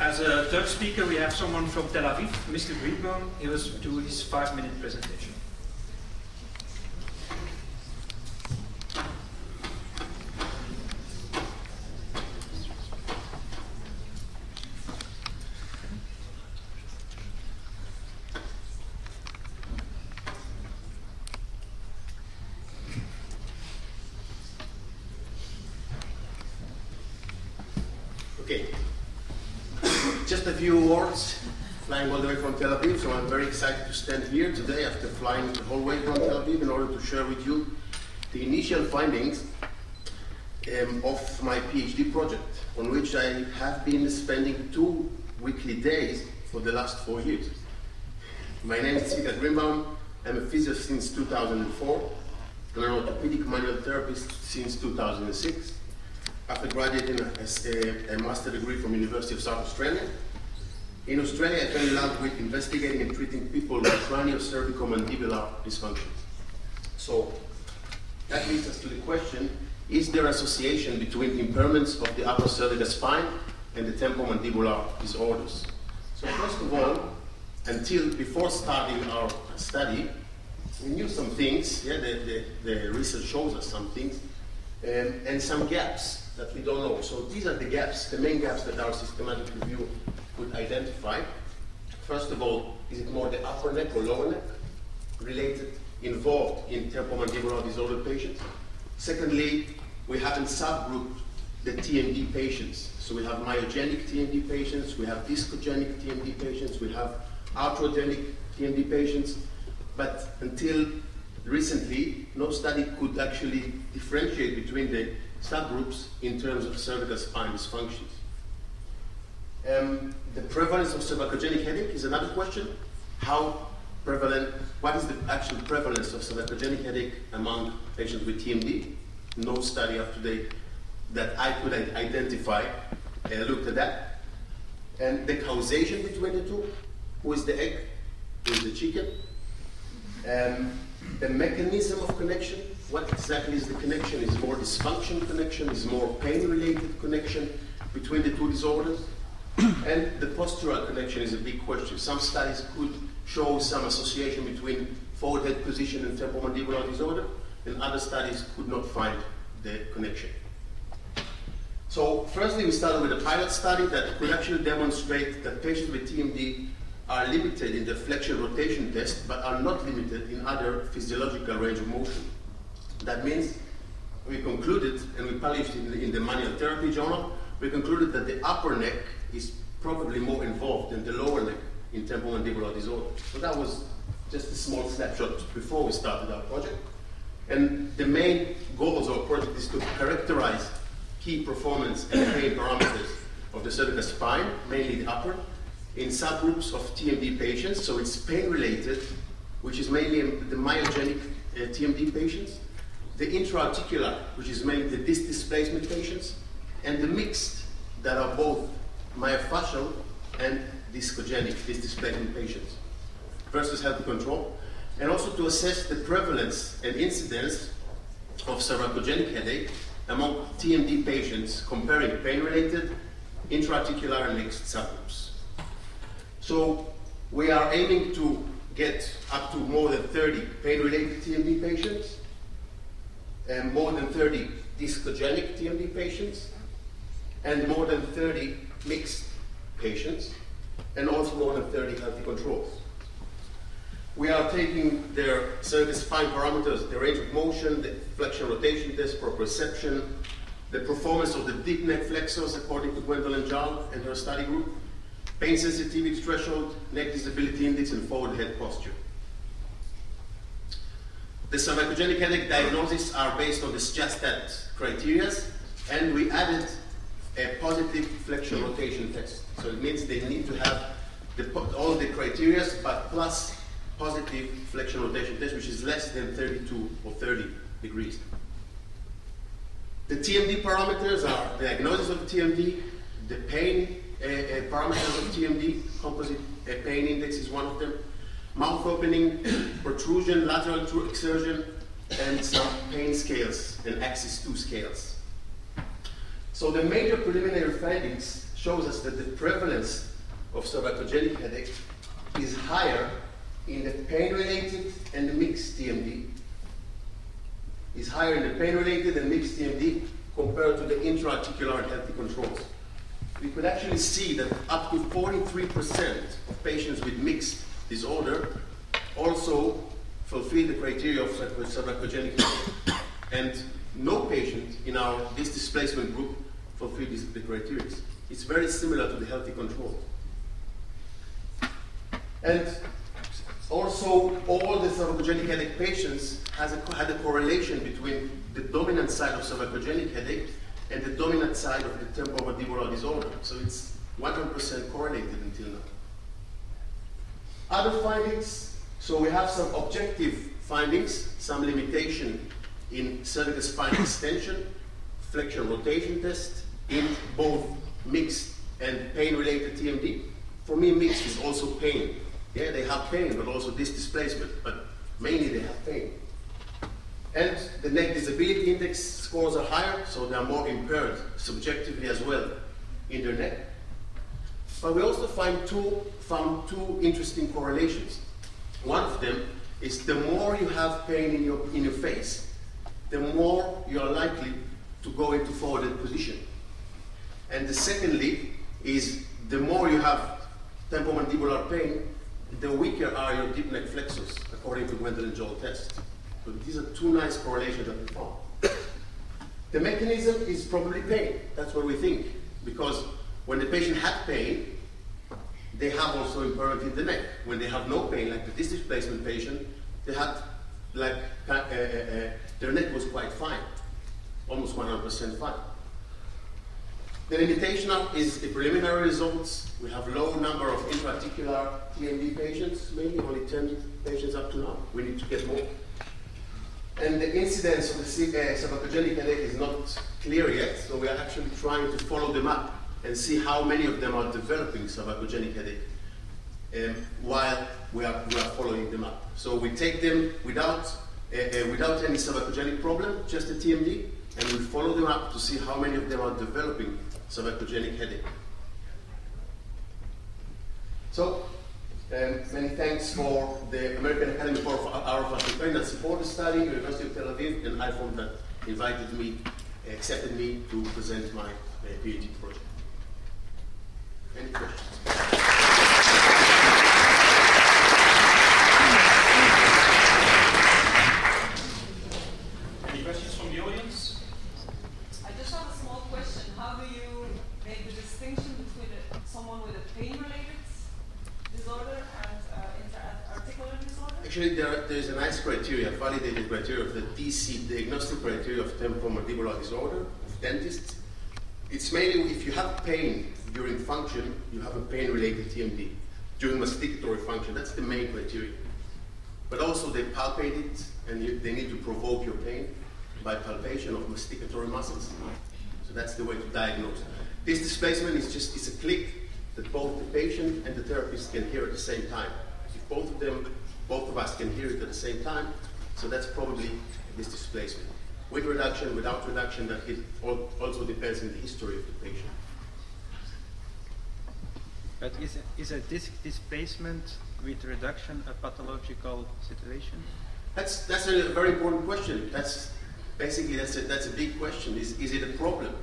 As a third speaker, we have someone from Tel Aviv, Mr. Greenbaum. He will do his 5-minute presentation. Okay, just a few words, flying all the way from Tel Aviv, so I'm very excited to stand here today after flying the whole way from Tel Aviv in order to share with you the initial findings of my PhD project, on which I have been spending 2 weekly days for the last 4 years. My name is Tzvika. I'm a physicist since 2004, and an orthopedic manual therapist since 2006. After graduating a master's degree from University of South Australia. In Australia, I fell in love with investigating and treating people with craniocervicomandibular dysfunctions. So that leads us to the question, is there association between impairments of the upper cervical spine and the temporomandibular disorders? So first of all, before starting our study, we knew some things. Yeah, the research shows us some things, and some gaps that we don't know. So these are the gaps, the main gaps that our systematic review could identify. First of all, is it more the upper neck or lower neck involved in temporomandibular disorder patients? Secondly, we haven't subgrouped the TMD patients. So we have myogenic TMD patients, we have discogenic TMD patients, we have arthrogenic TMD patients, but until recently, no study could actually differentiate between the subgroups in terms of cervical spine dysfunctions. The prevalence of cervicogenic headache is another question. How prevalent, what is the actual prevalence of cervicogenic headache among patients with TMD? No study up to date that I could identify looked at that. And the causation between the two, who is the egg, who is the chicken? The mechanism of connection, what exactly is the connection? Is more dysfunction connection? Is more pain-related connection between the two disorders? And the postural connection is a big question. Some studies could show some association between forward head position and temporomandibular disorder, and other studies could not find the connection. So firstly, we started with a pilot study that could actually demonstrate that patients with TMD are limited in the flexion rotation test, but are not limited in other physiological range of motion. That means we concluded, and we published in the Manual Therapy Journal, we concluded that the upper neck is probably more involved than the lower neck in temporomandibular disorder. So that was just a small snapshot before we started our project. And the main goals of our project is to characterize key performance and pain parameters of the cervical spine, mainly the upper, in subgroups of TMD patients. So it's pain-related, which is mainly the myogenic TMD patients, the intra-articular, which is mainly the disc displacement patients, and the mixed, that are both myofascial and discogenic, disc displacement patients, versus healthy control, and also to assess the prevalence and incidence of cervicogenic headache among TMD patients, comparing pain-related, intra-articular, and mixed subgroups. So we are aiming to get up to more than 30 pain-related TMD patients, and more than 30 discogenic TMD patients, and more than 30 mixed patients, and also more than 30 healthy controls. We are taking their cervical spine parameters, the range of motion, the flexion rotation test, proprioception, the performance of the deep neck flexors according to Gwendolyn Jarl and her study group, pain sensitivity threshold, neck disability index, and forward head posture. The cervicogenic headache diagnoses are based on the SJASTAT criteria, and we added a positive flexion rotation test. So it means they need to have all the criteria, but plus positive flexion rotation test, which is less than 32 or 30 degrees. The TMD parameters are the diagnosis of TMD, the pain parameters of TMD, composite pain index is one of them, mouth opening, protrusion, lateral exertion, and some pain scales and axis 2 scales. So the major preliminary findings shows us that the prevalence of cervicogenic headache is higher in the pain-related and the mixed TMD. Is higher in the pain-related and mixed TMD compared to the intra-articular and healthy controls. We could actually see that up to 43% of patients with mixed disorder also fulfill the criteria of cervicogenic headache, and no patient in our displacement group fulfill the criteria. It's very similar to the healthy control. And also, all the cervicogenic headache patients had a correlation between the dominant side of cervicogenic headache and the dominant side of the temporomandibular disorder. So it's 100% correlated until now. Other findings, so we have some objective findings, some limitation in cervical spine extension, flexion rotation test in both mixed and pain-related TMD. For me, mixed is also pain. Yeah, they have pain, but also this displacement, but mainly they have pain. And the neck disability index scores are higher, so they are more impaired subjectively as well in their neck. But we also found two interesting correlations. One of them is the more you have pain in your face, the more you are likely to go into forwarded position. And the secondly is the more you have temporomandibular pain, the weaker are your deep neck flexors, according to Gwendolen-Joel test. So these are two nice correlations that we found. The mechanism is probably pain. That's what we think. Because when the patient had pain, they have also impairment in the neck. When they have no pain, like the disc displacement patient, they had like their neck was quite fine, almost 100% fine. The limitation is the preliminary results. We have low number of intra-articular TMD patients, maybe only 10 patients up to now. We need to get more. And the incidence of the cervicogenic headache is not clear yet, so we are actually trying to follow them up and see how many of them are developing cervicogenic headache while we are following them up. So we take them without any cervicogenic problem, just a TMD, and we follow them up to see how many of them are developing cervicogenic headache. So, many thanks for the American Academy for Orofacial Pain that supported the study, University of Tel Aviv, and IFOM that accepted me to present my PhD project. Any questions? Any questions from the audience? I just have a small question. How do you make the distinction between someone with a pain-related disorder and intra-articular disorder? Actually, there is a nice criteria, validated criteria of the DC, diagnostic criteria of temporomandibular disorder of dentists. It's mainly if you have pain during function, you have a pain-related TMD. During masticatory function, that's the main criteria. But also they palpate it, and they need to provoke your pain by palpation of masticatory muscles. So that's the way to diagnose. This displacement is it's a click that both the patient and the therapist can hear at the same time. If both of us can hear it at the same time, so that's probably this displacement. With reduction, without reduction, that also depends on the history of the patient. But is a disc displacement with reduction a pathological situation? That's a very important question. That's a big question. Is it a problem?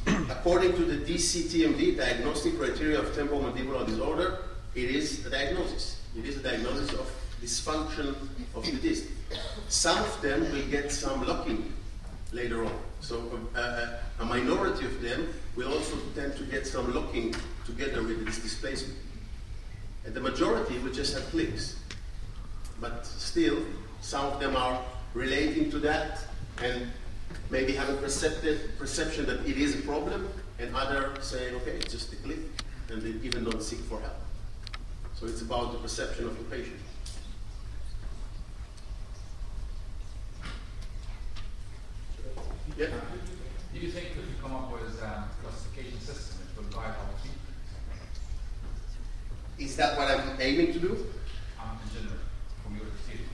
According to the DCTMD, diagnostic criteria of temporomandibular disorder, it is a diagnosis. It is a diagnosis of dysfunction of the disc. Some of them will get some locking later on. So a minority of them will also tend to get some locking together with this displacement. And the majority will just have clicks. But still, some of them are relating to that and maybe have a perception that it is a problem, and others say, okay, it's just a click, and they even don't seek for help. So it's about the perception of the patient. Yeah? Do you think that you come up with a classification system which will guide our treatment? Is that what I'm aiming to do? In general, from your experience?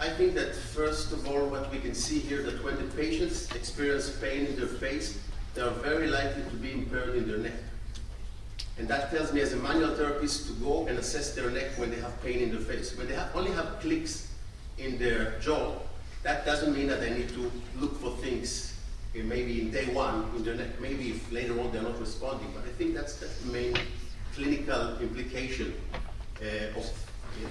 I think that first of all, what we can see here, that when the patients experience pain in their face, they are very likely to be impaired in their neck. And that tells me as a manual therapist to go and assess their neck when they have pain in their face. When they only have clicks in their jaw, that doesn't mean that they need to look for things maybe in day one in their neck. Maybe if later on they're not responding. But I think that's the main clinical implication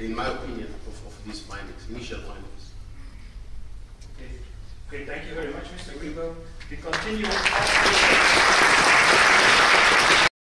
in my opinion, of these findings, initial findings. Okay, thank you very much, Mr. Greenbaum. We continue.